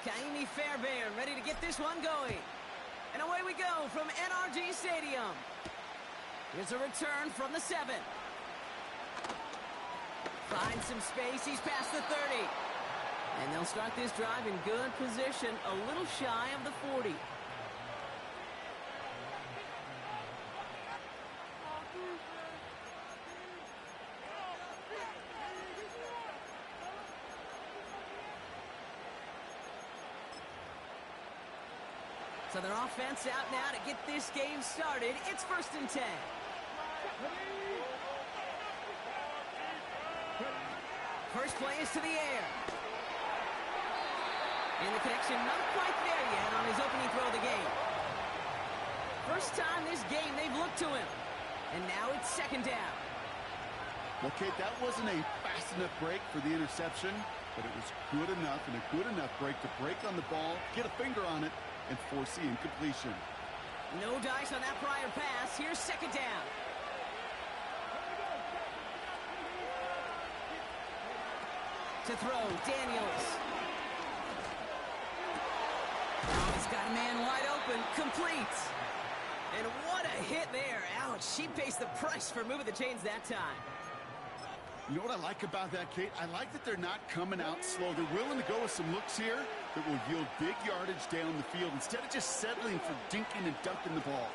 Kaimi Fairbairn ready to get this one going. And away we go from NRG Stadium. Here's a return from the 7. Finds some space. He's past the 30. And they'll start this drive in good position, a little shy of the 40. So their offense out now to get this game started. It's 1st and 10. First play is to the air. And the connection not quite there yet on his opening throw of the game. First time this game they've looked to him. And now it's 2nd down. Well, Kate, that wasn't a fast enough break for the interception, but it was good enough and a good enough break to break on the ball, get a finger on it, and force the incompletion. No dice on that prior pass. Here's 2nd down. To throw, Daniels. Oh, he's got a man wide open. Complete. And what a hit there. Ouch, she pays the price for moving the chains that time. You know what I like about that, Kate? I like that they're not coming out slow. They're willing to go with some looks here that will yield big yardage down the field instead of just settling for dinking and dunking the ball.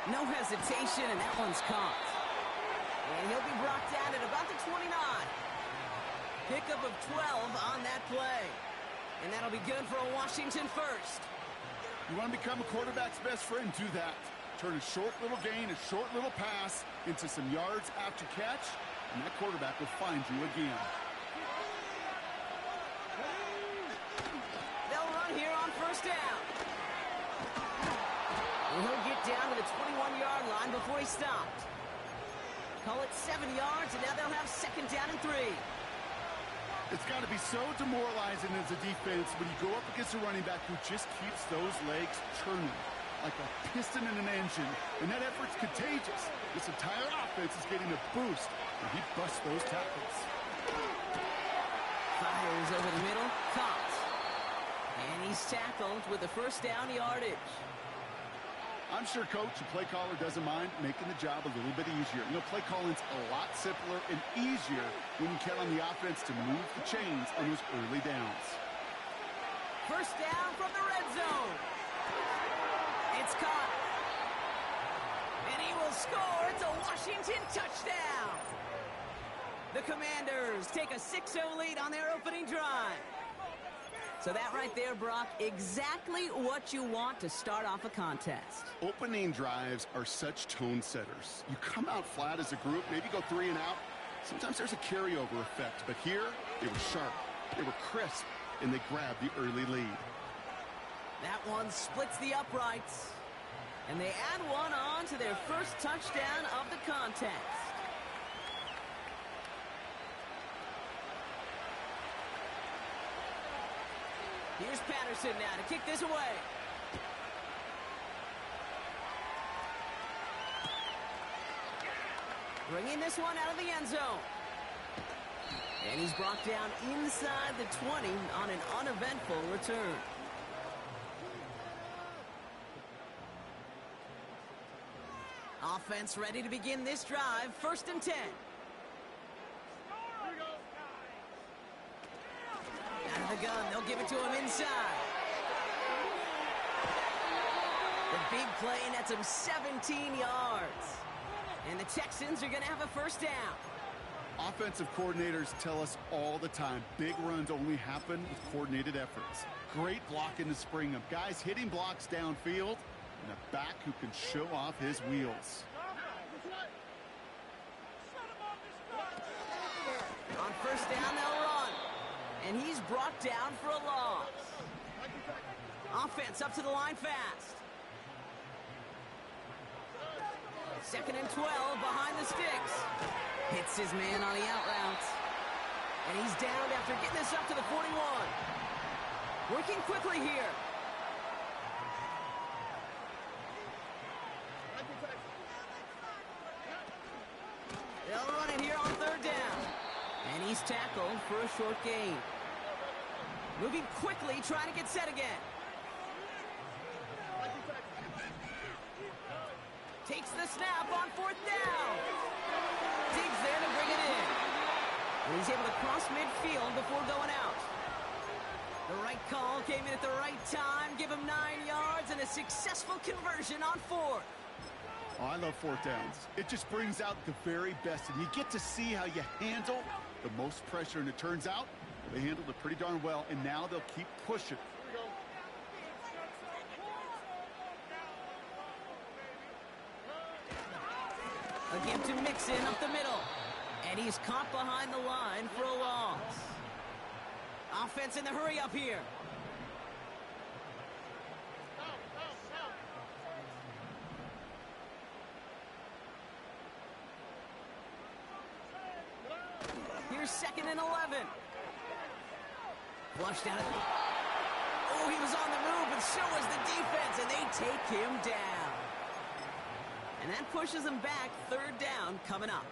No hesitation, and that one's caught. And he'll be brought down at about the 29. Pickup of 12 on that play. And that'll be good for a Washington first. You want to become a quarterback's best friend? Do that. Turn a short little gain, a short little pass into some yards after catch, and that quarterback will find you again. They'll run here on 1st down. And he'll get down to the 21-yard line before he stopped. Call it 7 yards, and now they'll have 2nd down and 3. It's got to be so demoralizing as a defense when you go up against a running back who just keeps those legs churning like a piston in an engine, and that effort's contagious. This entire offense is getting a boost, and he busts those tackles. Fires over the middle, caught. And he's tackled with the 1st down yardage. I'm sure coach and play caller doesn't mind making the job a little bit easier. You know, play calling's a lot simpler and easier when you count on the offense to move the chains on those early downs. 1st down from the red zone. It's caught. And he will score. It's a Washington touchdown. The Commanders take a 6-0 lead on their opening drive. So that right there, Brock, exactly what you want to start off a contest. Opening drives are such tone setters. You come out flat as a group, maybe go 3 and out. Sometimes there's a carryover effect, but here they were sharp, they were crisp, and they grabbed the early lead. That one splits the uprights. And they add one on to their first touchdown of the contest. Here's Patterson now to kick this away. Bringing this one out of the end zone. And he's brought down inside the 20 on an uneventful return. Offense ready to begin this drive. 1st and 10. Out of the gun, they'll give it to him inside. The big play nets him 17 yards. And the Texans are going to have a 1st down. Offensive coordinators tell us all the time, big runs only happen with coordinated efforts. Great blocking to spring them. Guys hitting blocks downfield, and a back who can show off his wheels. On 1st down, they'll run. And he's brought down for a loss. Offense up to the line fast. 2nd and 12 behind the sticks. Hits his man on the out route. And he's down after getting this up to the 41. Working quickly here. They'll run it here on 3rd down. And He's tackled for a short gain. Moving quickly, trying to get set again. Takes the snap on 4th down. Digs there to bring it in. And he's able to cross midfield before going out. The right call came in at the right time. Give him 9 yards and a successful conversion on 4th. Oh, I love 4th downs. It just brings out the very best, and you get to see how you handle the most pressure, and it turns out they handled it pretty darn well, and now they'll keep pushing. Again to Mixon up the middle. And he's caught behind the line for a loss. Offense in the hurry up here. Here's 2nd and 11. Flushed out. Oh, he was on the move, but so was the defense, and they take him down. And that pushes him back. 3rd down coming up.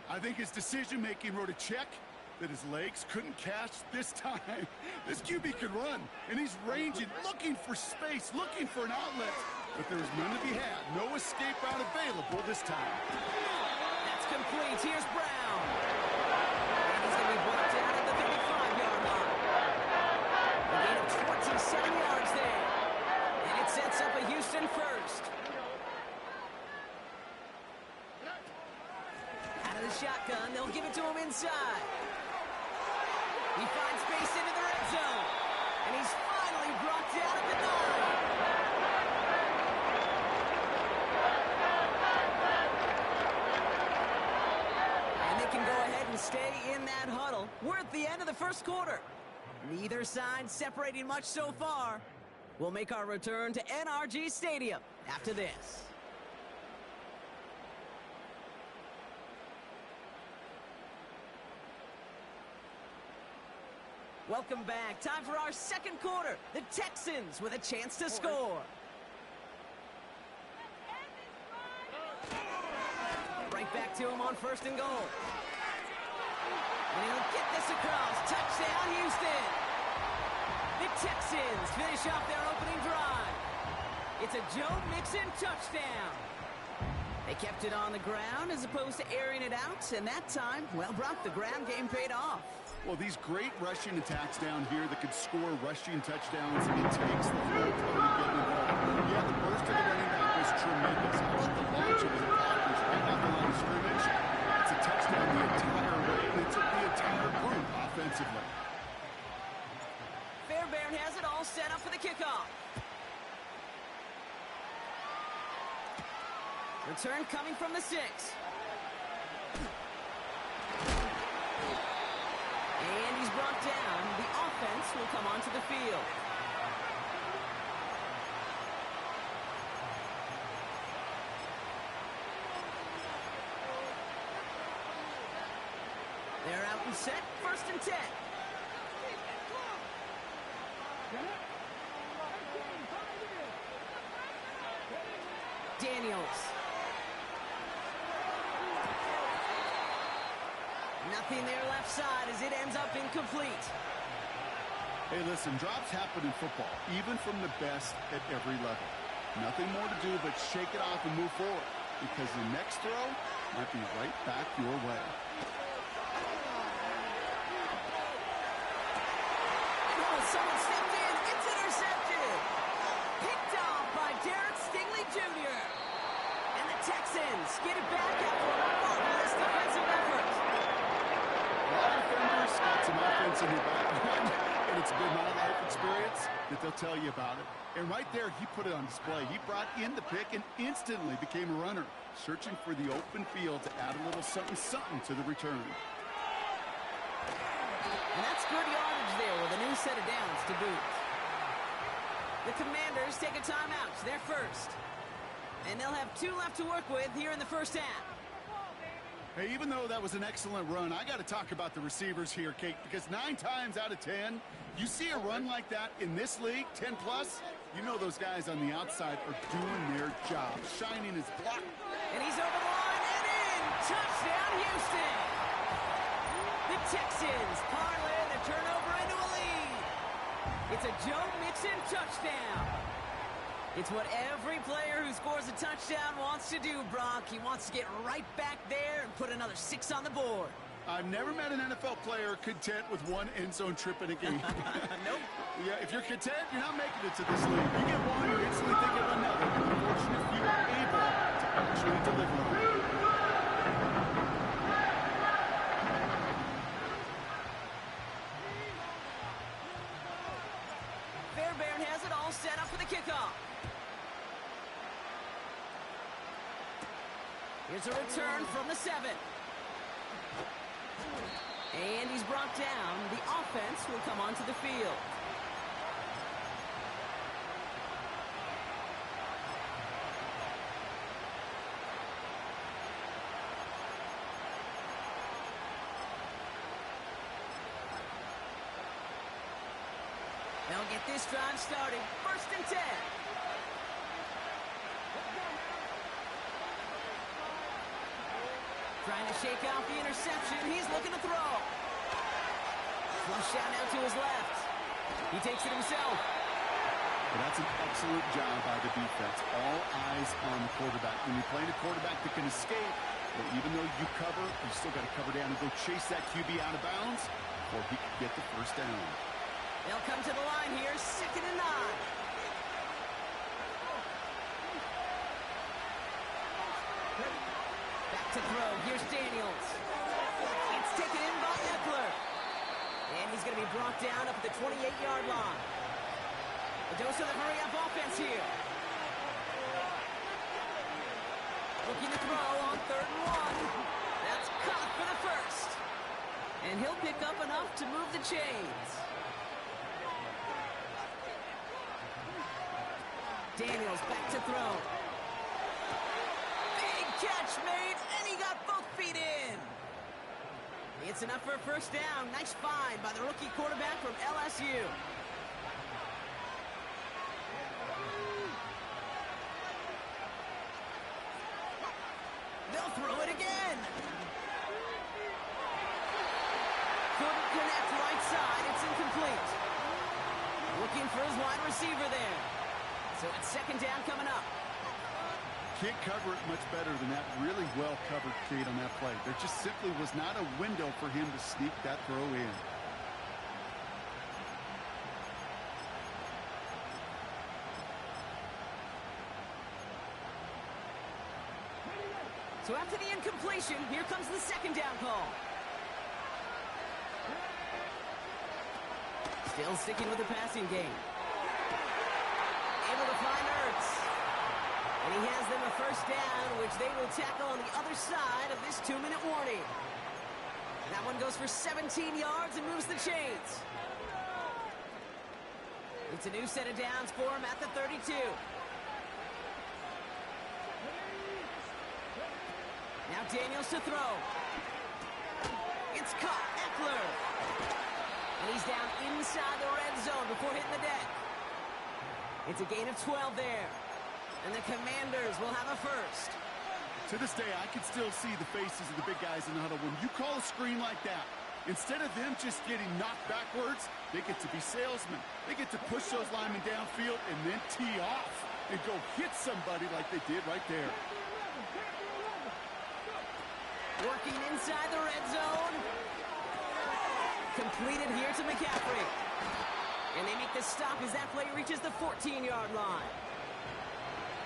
I think his decision-making wrote a check that his legs couldn't catch this time. This QB can run, and he's ranging, looking for space, looking for an outlet. But there was none to be had. No escape route available this time. That's complete. Here's Brown. And he's going to be brought down at the 35-yard line. A gain of 27 yards there. And it sets up a Houston first. Out of the shotgun, they'll give it to him inside. He finds space into the red zone. And he's finally brought down at the 9. And they can go ahead and stay in that huddle. We're at the end of the first quarter. Neither side separating much so far. We'll make our return to NRG Stadium after this. Welcome back. Time for our second quarter. The Texans with a chance to score. Right back to him on 1st and goal. And he'll get this across. Touchdown, Houston. The Texans finish off their opening drive. It's a Joe Mixon touchdown. They kept it on the ground as opposed to airing it out, and that time, well, Brock, the ground game paid off. Well, these great rushing attacks down here that could score rushing touchdowns, it takes the whole team getting involved. Yeah, the burst of the running back was tremendous. How about the launch of his blockers right off the line of scrimmage? It's a touchdown the entire way, and it took the entire group offensively. Fairbairn has it all set up for the kickoff. Return coming from the 6. And he's brought down. The offense will come onto the field. They're out and set. 1st and 10. Daniels. Nothing there left side as it ends up incomplete. Hey, listen, drops happen in football, even from the best at every level. Nothing more to do but shake it off and move forward, because the next throw might be right back your way. Oh, someone stepped in. It's intercepted. Picked off by Derek Stingley Jr. And the Texans get it back after a marvelous defensive effort. A lot of defenders got some offense in their background, and it's been my life experience that they'll tell you about it. And right there, he put it on display. He brought in the pick and instantly became a runner, searching for the open field to add a little something-something to the return. And that's good yardage there with a new set of downs to boot. The Commanders take a timeout. They're first. And they'll have 2 left to work with here in the first half. Hey, even though that was an excellent run, I got to talk about the receivers here, Kate, because 9 times out of 10, you see a run like that in this league, 10+, you know those guys on the outside are doing their job, shining his block. And he's over the line and in. Touchdown, Houston. The Texans parlay the turnover into a lead. It's a Joe Mixon touchdown. It's what every player who scores a touchdown wants to do, Brock. He wants to get right back there and put another 6 on the board. I've never met an NFL player content with one end zone trip in a game. Nope. Yeah, if you're content, you're not making it to this league. You get one, you instantly think of another. Unfortunate few are able to actually deliver on it. Fairbairn has it all set up for the kickoff. Here's a return from the 7. And he's brought down. The offense will come onto the field. They'll get this drive started. 1st and 10. Trying to shake off the interception. He's looking to throw. Flush out now to his left. He takes it himself. Well, that's an excellent job by the defense. All eyes on the quarterback. When you're playing a quarterback that can escape, well, even though you cover, you still got to cover down and go chase that QB out of bounds before he can get the 1st down. They'll come to the line here, 2nd and 9. Back to throw. Here's Daniels. It's taken in by Eckler. And he's going to be brought down up at the 28-yard line. A dose of the hurry-up offense here. Looking to throw on 3rd and 1. That's caught for the 1st. And he'll pick up enough to move the chains. Daniels back to throw. Big catch made, and he got both feet in. It's enough for a 1st down. Nice find by the rookie quarterback from LSU. They'll throw it again. Couldn't connect right side. It's incomplete. Looking for his wide receiver there. So it's 2nd down coming up. Can't cover it much better than that. Really well covered, Kate, on that play. There just simply was not a window for him to sneak that throw in. So after the incompletion, here comes the 2nd down call. Still sticking with the passing game. Able to find Ertz. And he has them a 1st down, which they will tackle on the other side of this 2-minute warning. That one goes for 17 yards and moves the chains. It's a new set of downs for him at the 32. Now Daniels to throw. It's caught. Eckler. And he's down inside the red zone before hitting the deck. It's a gain of 12 there. And the Commanders will have a 1st. To this day, I can still see the faces of the big guys in the huddle. When you call a screen like that, instead of them just getting knocked backwards, they get to be salesmen. They get to push those linemen downfield and then tee off and go hit somebody like they did right there. Working inside the red zone. Completed here to McCaffrey. And they make the stop as that play reaches the 14-yard line.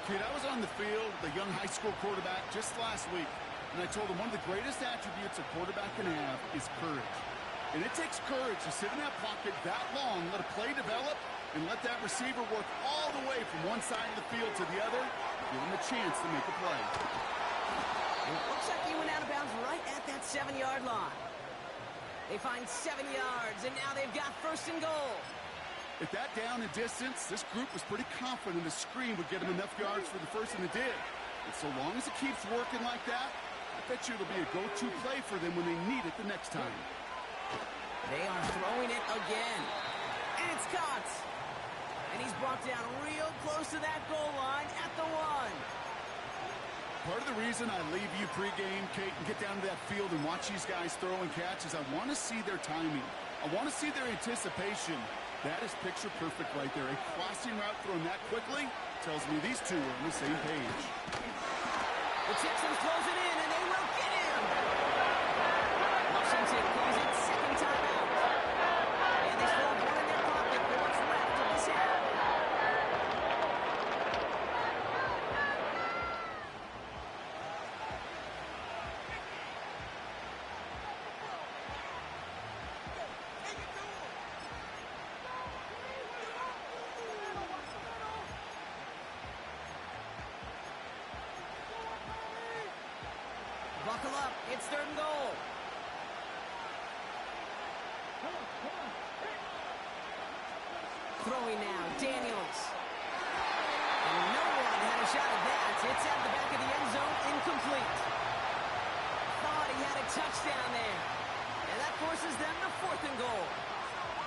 Kid, I was on the field, the young high school quarterback, just last week, and I told him one of the greatest attributes a quarterback can have is courage. And it takes courage to sit in that pocket that long, let a play develop, and let that receiver work all the way from one side of the field to the other, give him a chance to make a play. And it looks like he went out of bounds right at that 7-yard line. They find 7 yards, and now they've got 1st and goal. At that down and distance, this group was pretty confident the screen would get them enough yards for the 1st, and it did. And so long as it keeps working like that, I bet you it'll be a go-to play for them when they need it the next time. They are throwing it again. And it's caught. And he's brought down real close to that goal line at the 1. Part of the reason I leave you pregame, Kate, and get down to that field and watch these guys throw and catch is I want to see their timing. I want to see their anticipation. That is picture perfect right there. A crossing route thrown that quickly tells me these two are on the same page. The Texans close it in, and they will get him. Washington calls it second timeout. And they still have one in their pocket for what's left of this half. Buckle up. It's third and goal. Throwing now, Daniels. And no one had a shot at that. It's at the back of the end zone, incomplete. Thought he had a touchdown there. And that forces them to fourth and goal.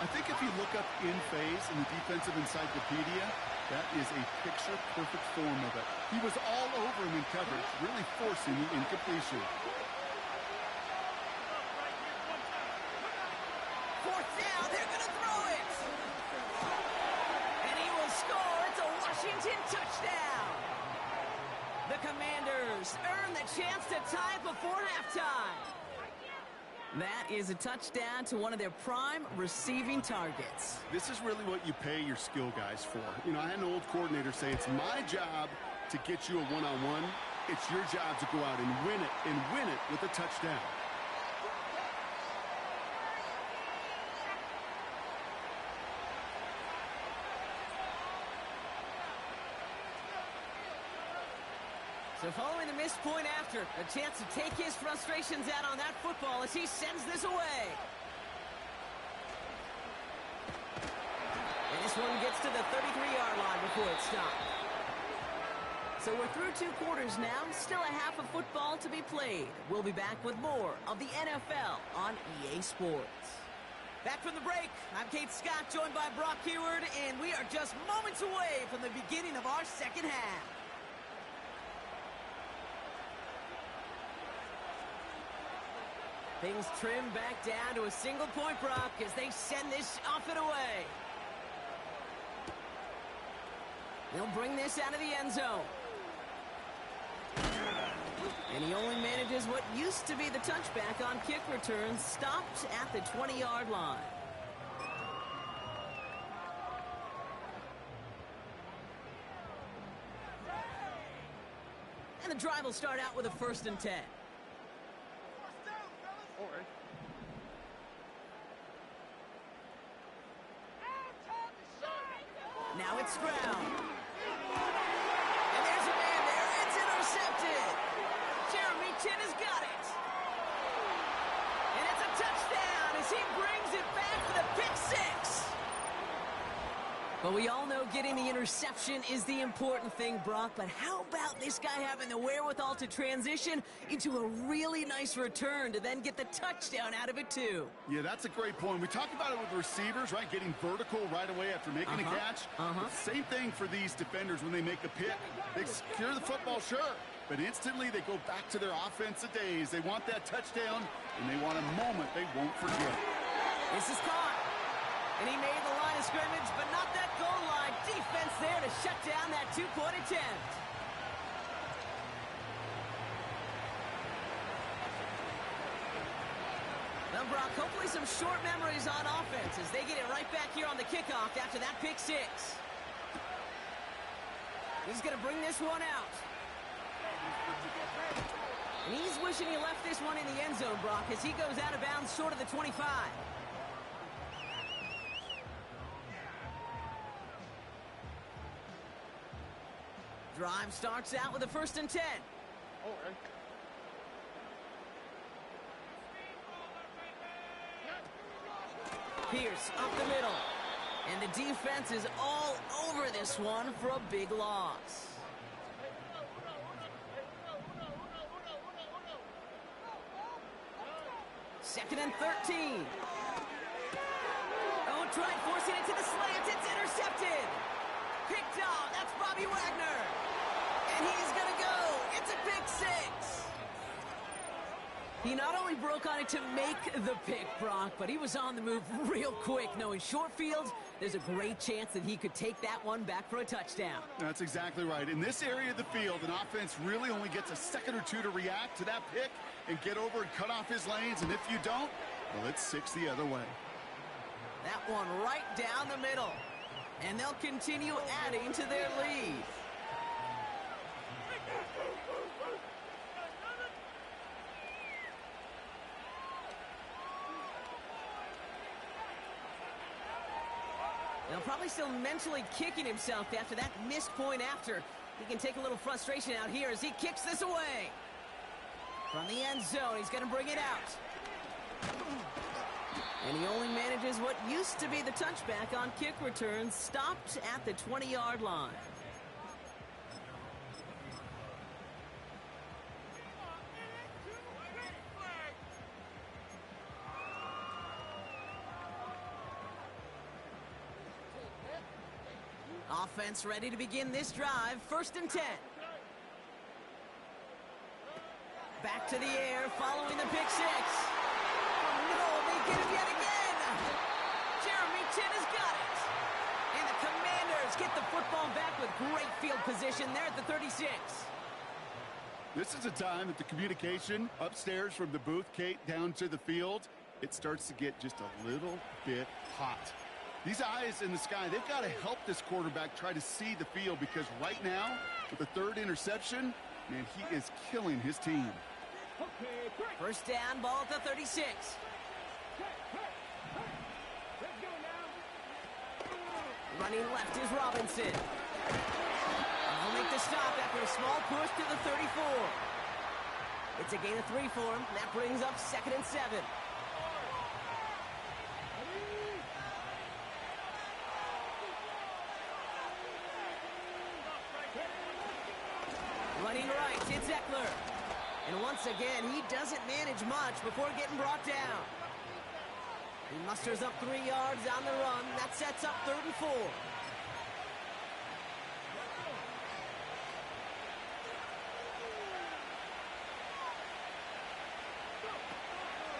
I think if you look up in phase in the defensive encyclopedia, that is a picture-perfect form of it. He was all over him in coverage, really forcing the incompletion. Fourth down, they're going to throw it. And he will score. It's a Washington touchdown. The Commanders earn the chance to tie before halftime. That is a touchdown to one of their prime receiving targets. This is really what you pay your skill guys for. You know, I had an old coordinator say it's my job to get you a one-on-one. It's your job to go out and win it with a touchdown. So following the missed point after, a chance to take his frustrations out on that football as he sends this away. And this one gets to the 33-yard line before it stopped. So we're through 2 quarters now, still a half of football to be played. We'll be back with more of the NFL on EA Sports. Back from the break, I'm Kate Scott, joined by Brock Heward, and we are just moments away from the beginning of our second half. Things trim back down to a single point, Brock, as they send this off and away. They'll bring this out of the end zone. And he only manages what used to be the touchback on kick returns, stopped at the 20-yard line. And the drive will start out with a 1st and 10. Now it's Stroud. And there's a man there. It's intercepted. Jeremy Chin has got it. And it's a touchdown as he brings it back for the pick 6. But we all know getting the interception is the important thing, Brock. But how about this guy having the wherewithal to transition into a really nice return to then get the touchdown out of it, too? Yeah, that's a great point. We talk about it with receivers, right? Getting vertical right away after making a catch. Same thing for these defenders when they make a pick. They secure the football, sure. But instantly they go back to their offensive days. They want that touchdown, and they want a moment they won't forget. This is caught. And he made the line of scrimmage, but not that goal line. Defense there to shut down that 2-point attempt. Now, Brock, hopefully some short memories on offense as they get it right back here on the kickoff after that pick 6. He's going to bring this one out. And he's wishing he left this one in the end zone, Brock, as he goes out of bounds short of the 25. Drive starts out with a 1st and 10. Pierce up the middle. And the defense is all over this one for a big loss. Second and 13. Oh, tried forcing it to the slant. It's intercepted. Picked off. That's Bobby Wagner. And he's going to go It's a pick six. He not only broke on it to make the pick, Brock, but he was on the move real quick. Knowing short field, there's a great chance that he could take that one back for a touchdown. That's exactly right. In this area of the field, an offense really only gets a second or two to react to that pick and get over and cut off his lanes. And if you don't, well, it's 6 the other way. That one right down the middle. And they'll continue adding to their lead. Now, probably still mentally kicking himself after that missed point after. He can take a little frustration out here as he kicks this away. From the end zone, he's going to bring it out. And he only manages what used to be the touchback on kick returns, stopped at the 20-yard line. Offense ready to begin this drive. 1st and 10. Back to the air following the pick six. Oh, no, they get it yet again. Jeremy Chin has got it. And the Commanders get the football back with great field position there at the 36. This is a time that the communication upstairs from the booth, Kate, down to the field, it starts to get just a little bit hot. These eyes in the sky, they've got to help this quarterback try to see the field, because right now, with the 3rd interception, man, he is killing his team. 1st down, ball at the 36. Running left is Robinson. He'll make the stop after a small push to the 34. It's a gain of 3 for him. That brings up 2nd and 7. Running right, it's Eckler. And once again, he doesn't manage much before getting brought down. He musters up 3 yards on the run. That sets up 3rd and 4.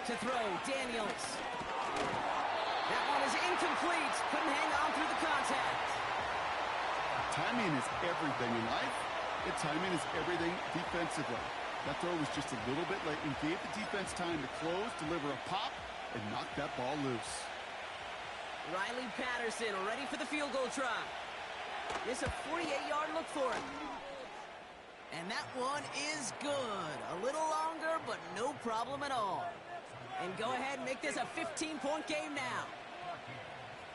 To throw, Daniels. That one is incomplete. Couldn't hang on through the contact. Timing is everything in life. And timing is everything defensively. That throw was just a little bit late and gave the defense time to close, deliver a pop, and knock that ball loose. Riley Patterson ready for the field goal try. It's a 48-yard look for him. And that one is good. A little longer, but no problem at all. And go ahead and make this a 15-point game now.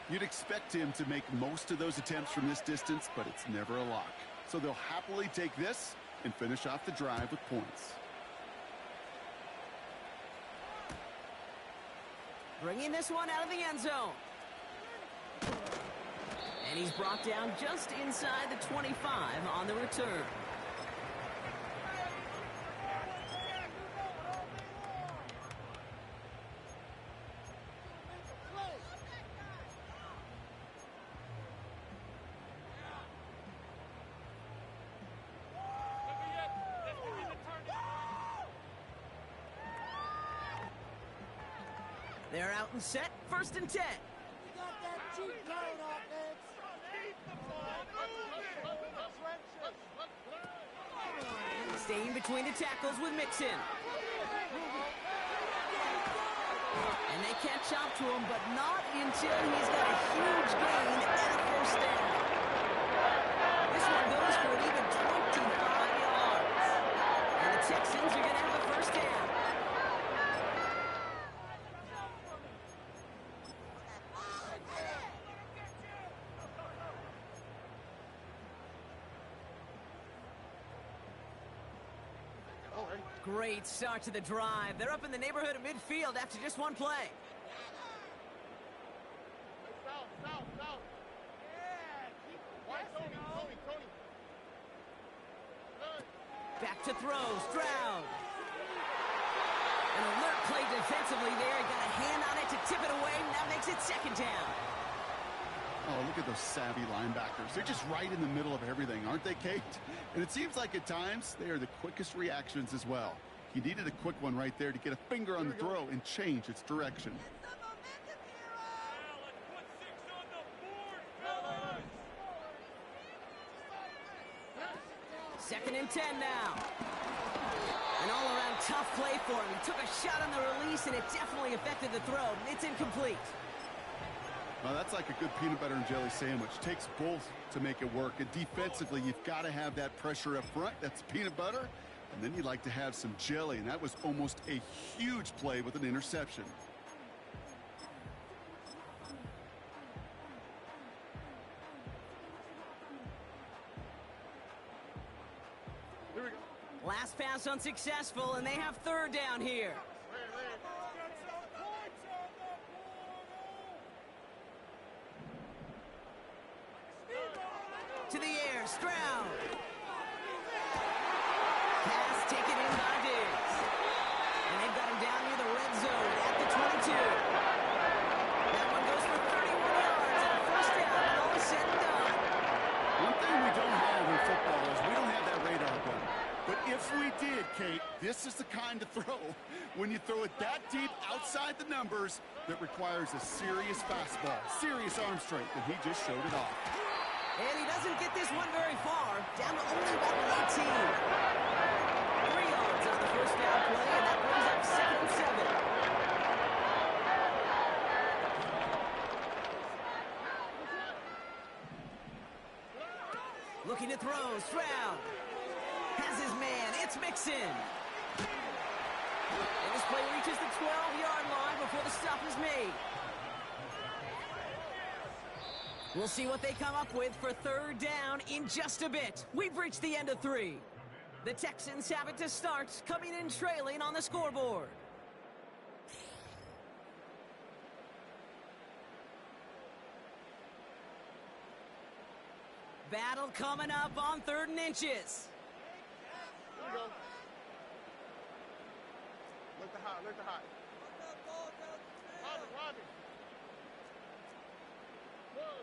You'd expect him to make most of those attempts from this distance, but it's never a lock. So they'll happily take this and finish off the drive with points. Bringing this one out of the end zone. And he's brought down just inside the 25 on the return. They're out and set. 1st and 10. Staying between the tackles with Mixon. And they catch up to him, but not until he's got a huge gain and a 1st down. This one goes for an even 25 yards. And the Texans are going to have a 1st down. Great start to the drive. They're up in the neighborhood of midfield after just one play. Back to throw, Stroud. An alert play defensively there. Got a hand on it to tip it away. Now makes it 2nd down. Oh, look at those savvy linebackers. They're just right in the middle of everything, aren't they, Kate? And it seems like at times they are the quickest reactions as well. He needed a quick one right there to get a finger on the throw and change its direction. Second and 10 now. An all-around tough play for him. He took a shot on the release, and it definitely affected the throw. It's incomplete. Well, that's like a good peanut butter and jelly sandwich. Takes both to make it work. And defensively, you've got to have that pressure up front. That's peanut butter. And then you'd like to have some jelly. And that was almost a huge play with an interception. Here we go. Last pass unsuccessful, and they have third down here. To the air, Stroud. Pass taken in by Diggs. And they've got him down near the red zone at the 22. That one goes for 31 yards and a first down when all is said and done. One thing we don't have in football is we don't have that radar gun. But if we did, Kate, this is the kind of throw, when you throw it that deep outside the numbers, that requires a serious fastball, serious arm strength, and he just showed it off. And he doesn't get this one very far, down to only about 18. 3 yards on the first down play, and that brings up 2nd and 7. Looking to throw, Stroud has his man, it's Mixon. And this play reaches the 12-yard line before the stop is made. We'll see what they come up with for third down in just a bit. We've reached the end of 3. The Texans have it to start, coming in trailing on the scoreboard. Battle coming up on 3rd and inches. Here we go. Look the hot, look the hot. Robbie. Whoa.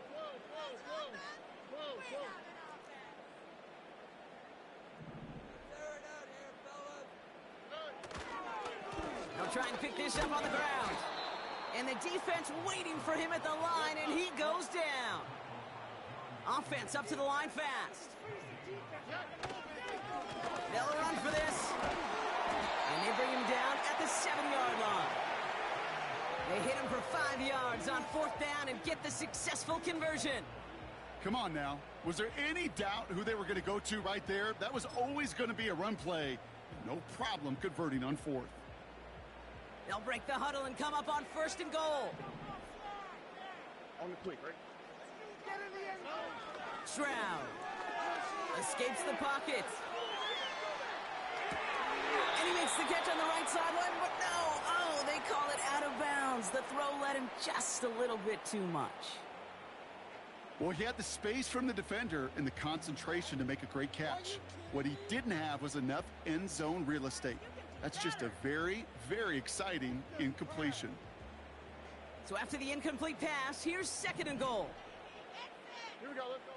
They'll try and pick this up on the ground. And the defense waiting for him at the line, and he goes down. Offense up to the line fast. They'll run for this. And they bring him down at the 7-yard line. They hit him for 5 yards on 4th down and get the successful conversion. Come on now. Was there any doubt who they were going to go to right there? That was always going to be a run play. No problem converting on 4th. They'll break the huddle and come up on 1st and goal. On the quick, right? Stroud escapes the pocket. And he makes the catch on the right sideline, but no. Oh, they call it out of bounds. The throw led him just a little bit too much. Well, he had the space from the defender and the concentration to make a great catch. What he didn't have was enough end zone real estate. That's just a very, very exciting incompletion. So after the incomplete pass, here's 2nd and goal. Here we go, let's go.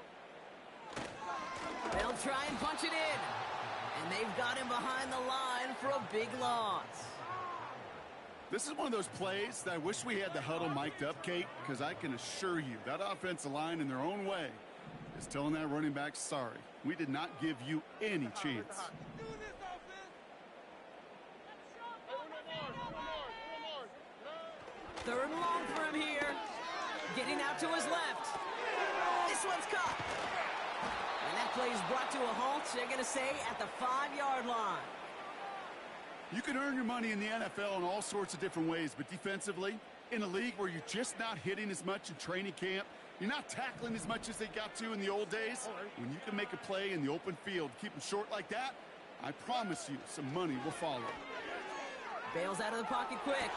They'll try and punch it in. And they've got him behind the line for a big loss. This is one of those plays that I wish we had the huddle mic'd up, Kate, because I can assure you that offensive line in their own way is telling that running back, sorry, we did not give you any chance. Third and long for him here. Getting out to his left. This one's caught. And that play is brought to a halt, they're going to say, at the 5-yard line. You can earn your money in the NFL in all sorts of different ways, but defensively, in a league where you're just not hitting as much in training camp, you're not tackling as much as they got to in the old days, when you can make a play in the open field, keep them short like that, I promise you some money will follow. Bails out of the pocket quick.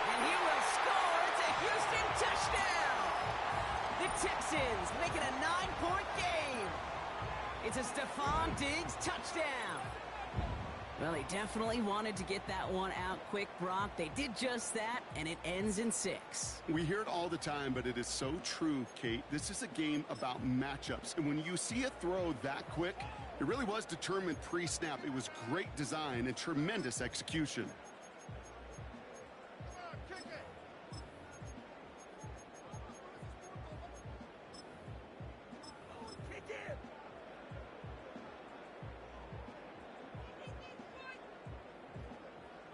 And he will score. It's a Houston touchdown. The Texans make it a 9-point game. It's a Stephon Diggs touchdown. Well, they definitely wanted to get that one out quick, Brock. They did just that, and it ends in 6. We hear it all the time, but it is so true, Kate. This is a game about matchups. And when you see a throw that quick, it really was determined pre-snap. It was great design and tremendous execution.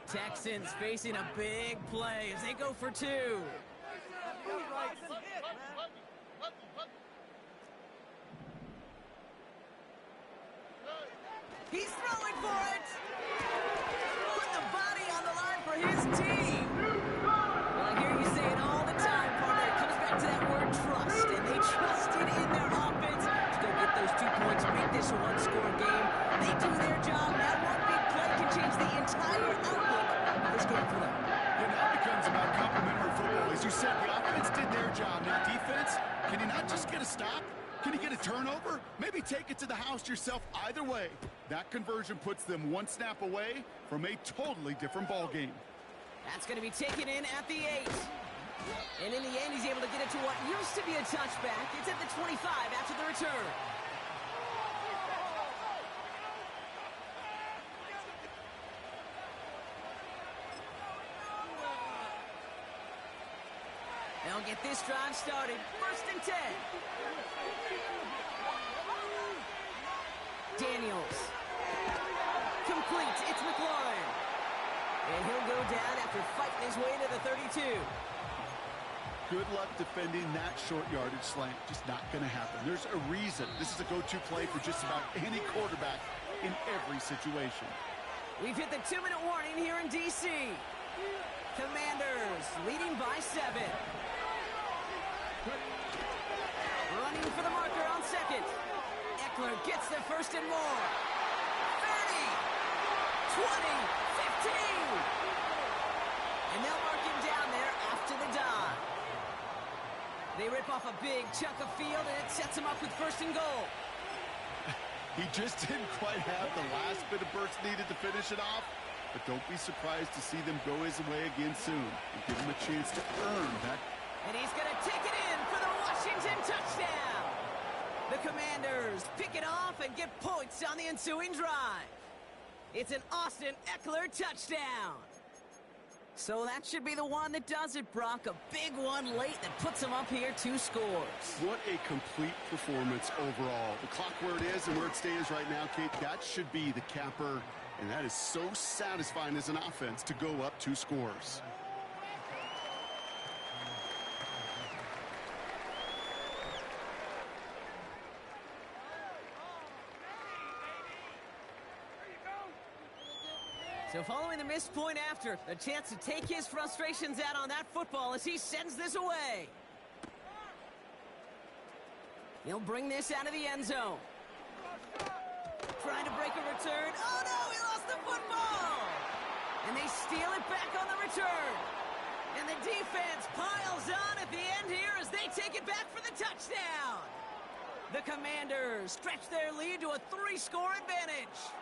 Texans facing a big play as they go for 2. He's throwing for it. Put the body on the line for his team. Well, I hear you say it all the time, partner. It comes back to that word trust, and they trusted in their offense to go get those 2 points, make this a one-score game. They do their job. That one big play can change the entire outlook of this game for them. And now it becomes about complementary football. As you said, the offense did their job. Now defense, can you not just get a stop? Can you get a turnover? Maybe take it to the house yourself. Either way, that conversion puts them one snap away from a totally different ball game. That's going to be taken in at the 8. And in the end, he's able to get it to what used to be a touchback. It's at the 25 after the return. They'll get this drive started. 1st and 10. Daniels. Complete. It's McLaurin. And he'll go down after fighting his way to the 32. Good luck defending that short yardage slant. Just not going to happen. There's a reason. This is a go-to play for just about any quarterback in every situation. We've hit the 2-minute warning here in D.C. Commanders leading by 7. Running for the marker on 2nd. Eckler gets the 1st and more. 30, 20, 15. And they'll mark him down there after the dive. They rip off a big chunk of field, and it sets him up with 1st and goal. He just didn't quite have the last bit of burst needed to finish it off. But don't be surprised to see them go his way again soon and give him a chance to earn that. And he's going to take it in for the Washington touchdown. The Commanders pick it off and get points on the ensuing drive. It's an Austin Eckler touchdown. So that should be the one that does it, Brock. A big one late that puts him up here 2 scores. What a complete performance overall. The clock where it is and where it stands right now, Kate, that should be the capper. And that is so satisfying as an offense to go up 2 scores. So following the missed point after, a chance to take his frustrations out on that football as he sends this away. He'll bring this out of the end zone. Trying to break a return. Oh no, he lost the football! And they steal it back on the return. And the defense piles on at the end here as they take it back for the touchdown. The Commanders stretch their lead to a 3-score advantage.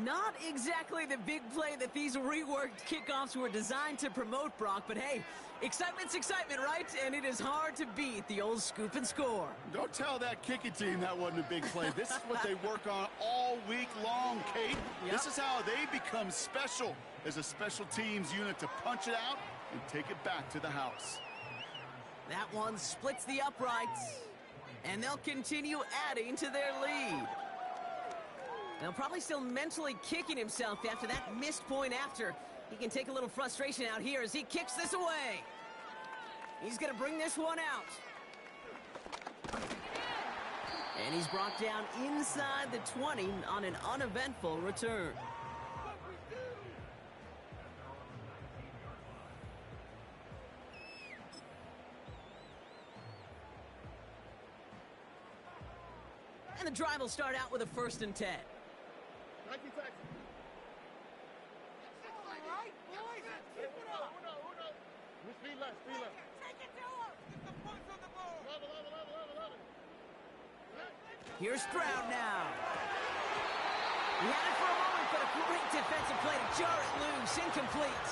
Not exactly the big play that these reworked kickoffs were designed to promote, Brock, but hey, excitement's excitement, right? And it is hard to beat the old scoop and score. Don't tell that kicking team that wasn't a big play. This is what they work on all week long, Kate. Yep. This is how they become special as a special teams unit to punch it out and take it back to the house. That one splits the uprights, and they'll continue adding to their lead. Now, probably still mentally kicking himself after that missed point after. He can take a little frustration out here as he kicks this away. He's going to bring this one out. And he's brought down inside the 20 on an uneventful return. And the drive will start out with a 1st and 10. Nike taxi. All right, boys. Keep it up. Speed left, speed left. Take it to him. Get the points on the ball. Love it. Here's Stroud now. He had it for a moment but a great defensive play to jar it loose. Incomplete.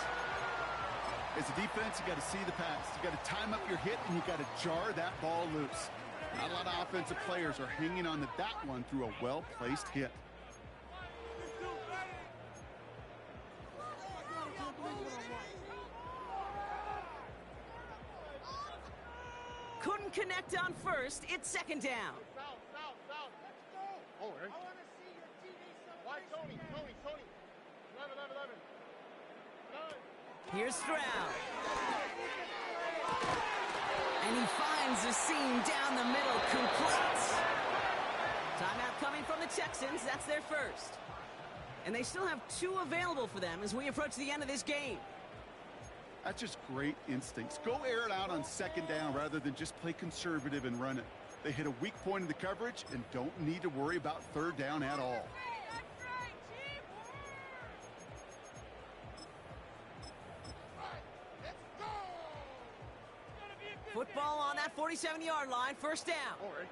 As a defense, you got to see the pass. You got to time up your hit, and you got to jar that ball loose. Not a lot of offensive players are hanging on to that one through a well-placed hit. Couldn't connect on first. It's second down. South. Oh, right. I want to see your TV. Why, Tony? 11. Here's Stroud. And he finds the seam down the middle, complete. Timeout coming from the Texans. That's their first. And they still have 2 available for them as we approach the end of this game. That's just great instincts. Go air it out on second down rather than just play conservative and run it. They hit a weak point in the coverage and don't need to worry about third down at all. Football on that 47-yard line, first down. All right.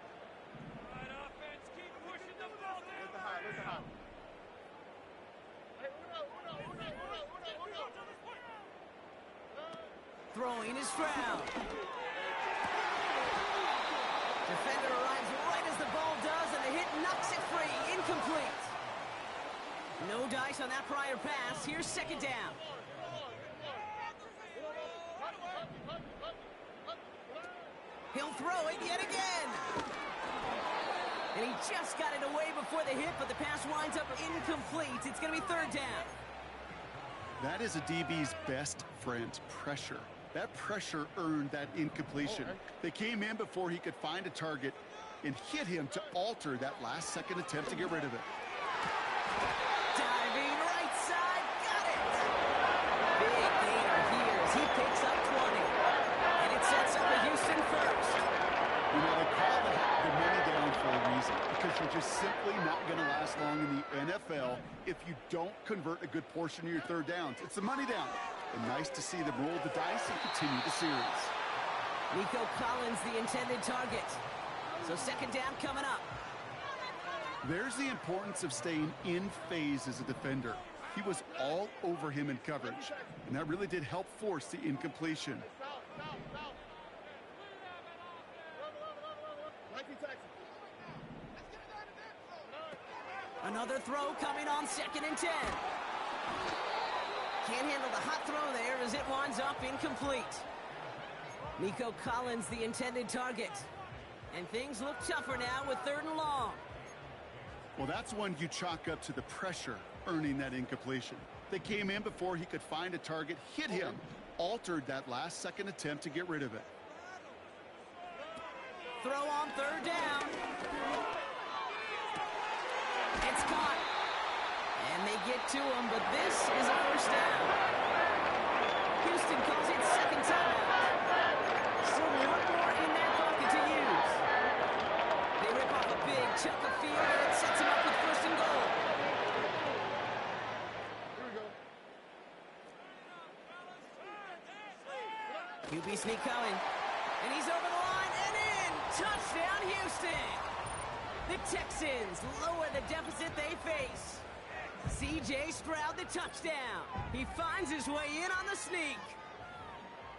Offense, keep pushing the ball down. Look the high. Hey, Uno. Throwing is Stroud. Defender arrives right as the ball does, and the hit knocks it free. Incomplete. No dice on that prior pass. Here's second down. He'll throw it yet again. And he just got it away before the hit, but the pass winds up incomplete. It's going to be third down. That is a DB's best friend, pressure. That pressure earned that incompletion. They came in before he could find a target and hit him to alter that last-second attempt to get rid of it. Diving right side, got it. Big gainer here as he picks up 20. And it sets up a Houston first. You know, they call the money down for a reason, because you're just simply not going to last long in the NFL if you don't convert a good portion of your third downs. It's the money down. And nice to see them roll the dice and continue the series. Nico Collins, the intended target. So second down coming up. There's the importance of staying in phase as a defender. He was all over him in coverage, and that really did help force the incompletion. Another throw coming on second and 10. Can't handle the hot throw there as it winds up incomplete. Nico Collins, the intended target. And things look tougher now with third and long. Well, that's one you chalk up to the pressure earning that incompletion. They came in before he could find a target, hit him, altered that last-second attempt to get rid of it. Throw on third down. It's caught. And they get to him, but this is a first down. Houston calls it second timeout. Still one more in their pocket to use. They rip off a big chunk of field, and it sets him up with first and goal. Here we go. QB sneak coming. And he's over the line and in. Touchdown, Houston. The Texans lower the deficit they face. C.J. Stroud, the touchdown. He finds his way in on the sneak.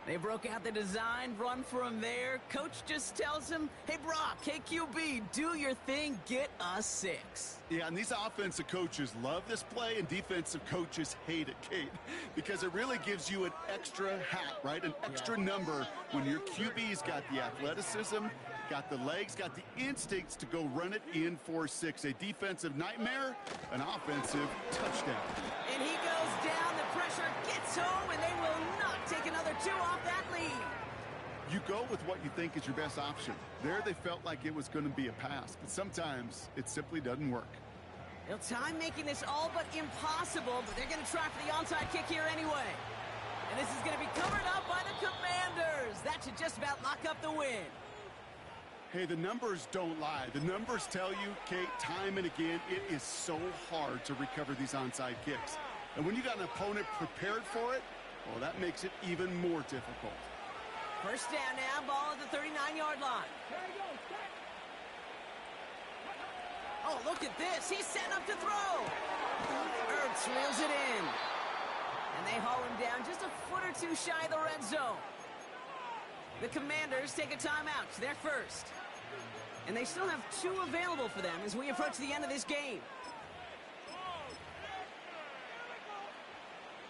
They broke out the design run from there. Coach just tells him, hey, Brock, hey, QB, do your thing, get us 6. Yeah, and these offensive coaches love this play, and defensive coaches hate it, Kate, because it really gives you an extra hat, right? An extra number when your QB's got the athleticism, got the legs, got the instincts to go run it in for 6. A defensive nightmare, an offensive touchdown. And he goes down, the pressure gets home, and they will not take another 2 off that lead. You go with what you think is your best option. There they felt like it was going to be a pass, but sometimes it simply doesn't work. They'll time making this all but impossible, but they're going to try for the onside kick here anyway. And this is going to be covered up by the Commanders. That should just about lock up the win. Hey, the numbers don't lie. The numbers tell you, Kate, time and again, it is so hard to recover these onside kicks. And when you got an opponent prepared for it, well, that makes it even more difficult. First down now, ball at the 39-yard line. Oh, look at this. He's set up to throw. Edwards reels it in. And they haul him down just a foot or two shy of the red zone. The Commanders take a timeout. They're first. And they still have 2 available for them as we approach the end of this game.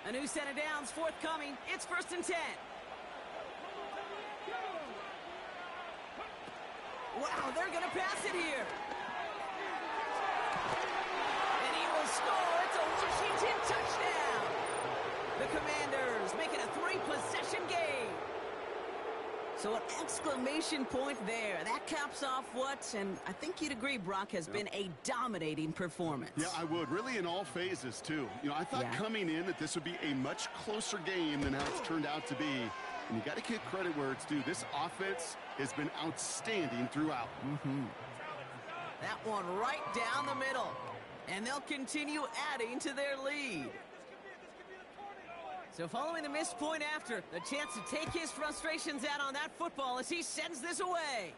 A new set of downs forthcoming. It's 1st and 10. Wow, they're going to pass it here. And he will score. It's a Washington touchdown. The Commanders make it a 3-possession game. So an exclamation point there. That caps off what, and I think you'd agree, Brock, has been a dominating performance. Yeah, I would. Really in all phases, too. You know, I thought coming in that this would be a much closer game than how it's turned out to be. And you got to give credit where it's due. This offense has been outstanding throughout. That one right down the middle. And they'll continue adding to their lead. So following the missed point after, the chance to take his frustrations out on that football as he sends this away.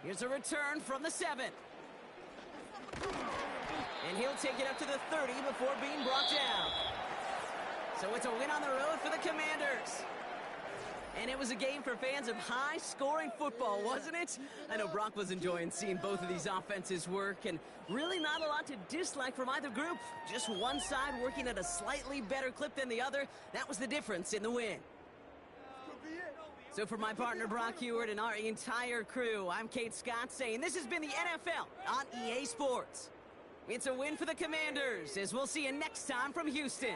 Here's a return from the 7. And he'll take it up to the 30 before being brought down. So it's a win on the road for the Commanders. And it was a game for fans of high-scoring football, wasn't it? I know Brock was enjoying seeing both of these offenses work, and really not a lot to dislike from either group. Just one side working at a slightly better clip than the other. That was the difference in the win. So for my partner Brock Heward and our entire crew, I'm Kate Scott saying this has been the NFL on EA Sports. It's a win for the Commanders, as we'll see you next time from Houston.